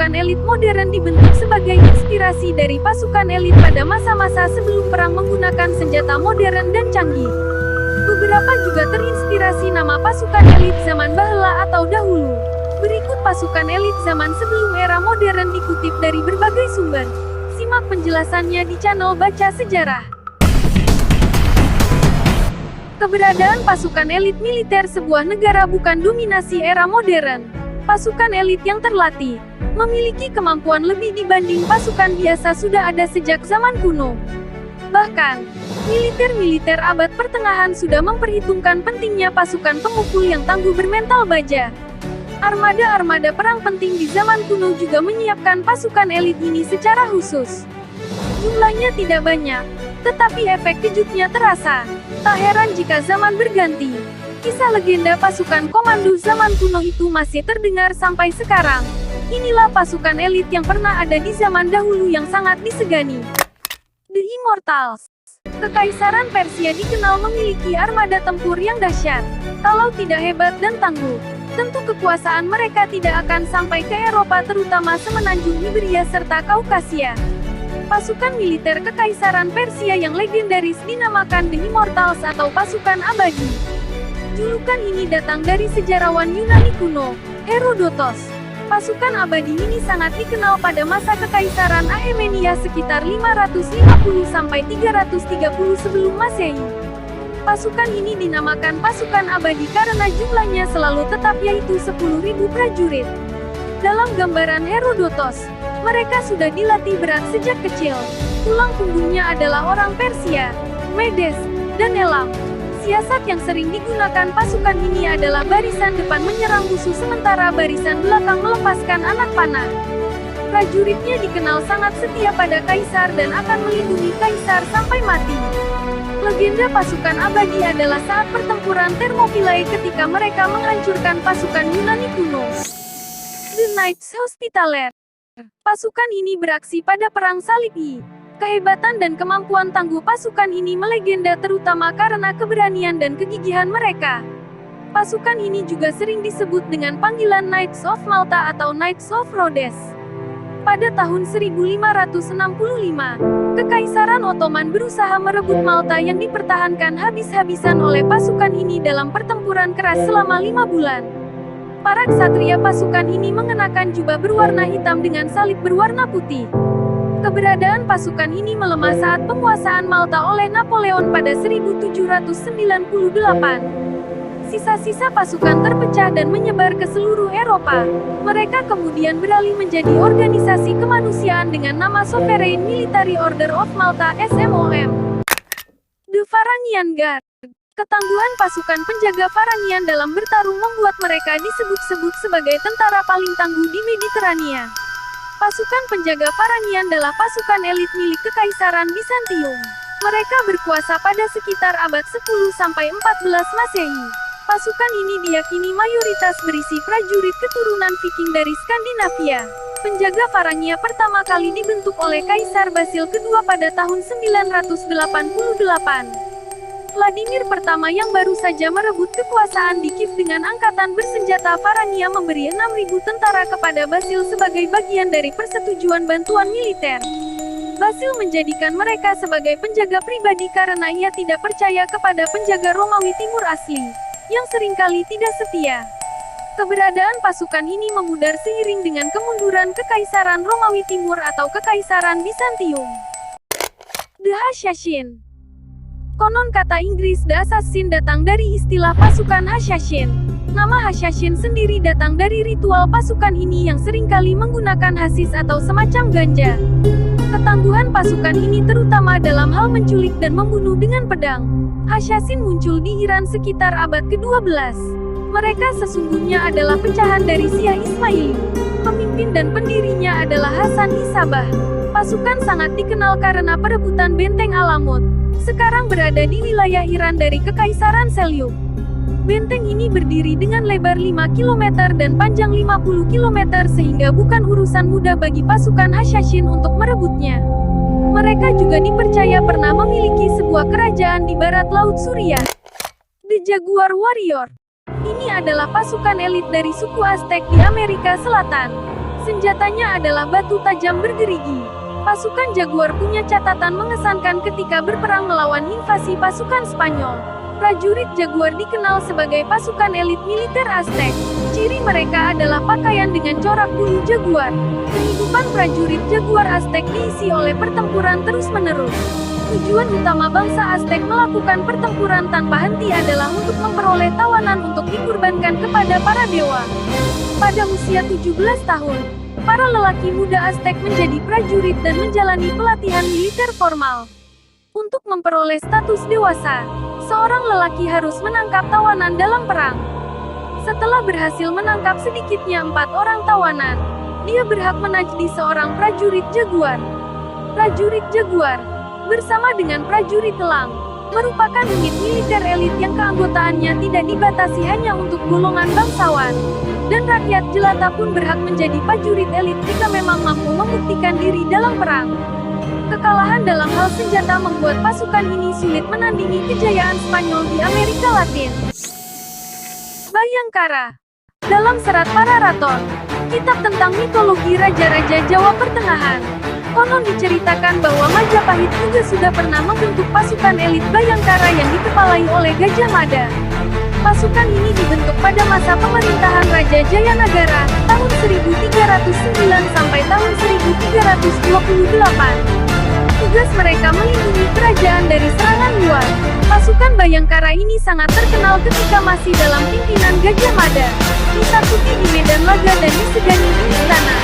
pasukan elit modern dibentuk sebagai inspirasi dari pasukan elit pada masa-masa sebelum perang menggunakan senjata modern dan canggih. Beberapa juga terinspirasi nama pasukan elit zaman bahla atau dahulu. Berikut pasukan elit zaman sebelum era modern dikutip dari berbagai sumber. Simak penjelasannya di channel Baca Sejarah. Keberadaan pasukan elit militer sebuah negara bukan dominasi era modern. Pasukan elit yang terlatih, memiliki kemampuan lebih dibanding pasukan biasa sudah ada sejak zaman kuno. Bahkan, militer-militer abad pertengahan sudah memperhitungkan pentingnya pasukan pemukul yang tangguh bermental baja. Armada-armada perang penting di zaman kuno juga menyiapkan pasukan elit ini secara khusus. Jumlahnya tidak banyak, tetapi efek kejutnya terasa. Tak heran jika zaman berganti, kisah legenda pasukan komando zaman kuno itu masih terdengar sampai sekarang. Inilah pasukan elit yang pernah ada di zaman dahulu yang sangat disegani. The Immortals. Kekaisaran Persia dikenal memiliki armada tempur yang dahsyat. Kalau tidak hebat dan tangguh, tentu kekuasaan mereka tidak akan sampai ke Eropa, terutama semenanjung Iberia serta Kaukasia. Pasukan militer Kekaisaran Persia yang legendaris dinamakan The Immortals atau pasukan abadi. Julukan ini datang dari sejarawan Yunani kuno, Herodotos. Pasukan abadi ini sangat dikenal pada masa Kekaisaran Achaemenida sekitar 550–330 sebelum Masehi. Pasukan ini dinamakan pasukan abadi karena jumlahnya selalu tetap, yaitu 10.000 prajurit. Dalam gambaran Herodotos, mereka sudah dilatih berat sejak kecil. Tulang punggungnya adalah orang Persia, Medes, dan Elam. Siasat yang sering digunakan pasukan ini adalah barisan depan menyerang musuh sementara barisan belakang melepaskan anak panah. Prajuritnya dikenal sangat setia pada kaisar dan akan melindungi kaisar sampai mati. Legenda pasukan abadi adalah saat pertempuran Thermopylae ketika mereka menghancurkan pasukan Yunani kuno. The Knights Hospitaller. Pasukan ini beraksi pada Perang Salib I. Kehebatan dan kemampuan tangguh pasukan ini melegenda terutama karena keberanian dan kegigihan mereka. Pasukan ini juga sering disebut dengan panggilan Knights of Malta atau Knights of Rhodes. Pada tahun 1565, Kekaisaran Ottoman berusaha merebut Malta yang dipertahankan habis-habisan oleh pasukan ini dalam pertempuran keras selama 5 bulan. Para ksatria pasukan ini mengenakan jubah berwarna hitam dengan salib berwarna putih. Keberadaan pasukan ini melemah saat penguasaan Malta oleh Napoleon pada 1798. Sisa-sisa pasukan terpecah dan menyebar ke seluruh Eropa. Mereka kemudian beralih menjadi organisasi kemanusiaan dengan nama Sovereign Military Order of Malta (SMOM). The Varangian Guard. Ketangguhan pasukan penjaga Varangian dalam bertarung membuat mereka disebut-sebut sebagai tentara paling tangguh di Mediterania. Pasukan penjaga Varangian adalah pasukan elit milik Kekaisaran Bizantium. Mereka berkuasa pada sekitar abad 10–14 Masehi. Pasukan ini diyakini mayoritas berisi prajurit keturunan Viking dari Skandinavia. Penjaga Varangia pertama kali dibentuk oleh Kaisar Basil II pada tahun 988. Vladimir pertama yang baru saja merebut kekuasaan di Kiev dengan angkatan bersenjata Varangia memberi 6.000 tentara kepada Basil sebagai bagian dari persetujuan bantuan militer. Basil menjadikan mereka sebagai penjaga pribadi karena ia tidak percaya kepada penjaga Romawi Timur asli, yang seringkali tidak setia. Keberadaan pasukan ini memudar seiring dengan kemunduran Kekaisaran Romawi Timur atau Kekaisaran Bizantium. The Hashashin. Konon kata Inggris The Assassin datang dari istilah pasukan Hashashin. Nama Hashashin sendiri datang dari ritual pasukan ini yang seringkali menggunakan hasis atau semacam ganja. Ketangguhan pasukan ini terutama dalam hal menculik dan membunuh dengan pedang. Hashashin muncul di Iran sekitar abad ke-12. Mereka sesungguhnya adalah pecahan dari Syiah Ismaili. Pemimpin dan pendirinya adalah Hasan I Sabah. Pasukan sangat dikenal karena perebutan benteng Alamut. Sekarang berada di wilayah Iran dari Kekaisaran Selyuk. Benteng ini berdiri dengan lebar 5 km dan panjang 50 km sehingga bukan urusan mudah bagi pasukan Hashashin untuk merebutnya. Mereka juga dipercaya pernah memiliki sebuah kerajaan di barat Laut Suriah. The Jaguar Warrior. Ini adalah pasukan elit dari suku Aztec di Amerika Selatan. Senjatanya adalah batu tajam bergerigi. Pasukan Jaguar punya catatan mengesankan ketika berperang melawan invasi pasukan Spanyol. Prajurit Jaguar dikenal sebagai pasukan elit militer Aztec. Ciri mereka adalah pakaian dengan corak bulu jaguar. Kehidupan prajurit Jaguar Aztec diisi oleh pertempuran terus-menerus. Tujuan utama bangsa Aztec melakukan pertempuran tanpa henti adalah untuk memperoleh tawanan untuk dikurbankan kepada para dewa. Pada usia 17 tahun, para lelaki muda Aztec menjadi prajurit dan menjalani pelatihan militer formal. Untuk memperoleh status dewasa, seorang lelaki harus menangkap tawanan dalam perang. Setelah berhasil menangkap sedikitnya 4 orang tawanan, dia berhak menjadi seorang prajurit Jaguar. Prajurit Jaguar, bersama dengan prajurit elang, merupakan unit militer elit yang keanggotaannya tidak dibatasi hanya untuk golongan bangsawan. Dan rakyat jelata pun berhak menjadi prajurit elit jika memang mampu membuktikan diri dalam perang. Kekalahan dalam hal senjata membuat pasukan ini sulit menandingi kejayaan Spanyol di Amerika Latin. Bayangkara. Dalam serat Pararaton, kitab tentang mitologi raja-raja Jawa Pertengahan, konon diceritakan bahwa Majapahit juga sudah pernah membentuk pasukan elit Bayangkara yang dikepalai oleh Gajah Mada. Pasukan ini dibentuk pada masa pemerintahan Raja Jayanagara, tahun 1309 sampai tahun 1328. Tugas mereka melindungi kerajaan dari serangan luar. Pasukan Bayangkara ini sangat terkenal ketika masih dalam pimpinan Gajah Mada. Ditakuti di medan laga dan disegani di istana.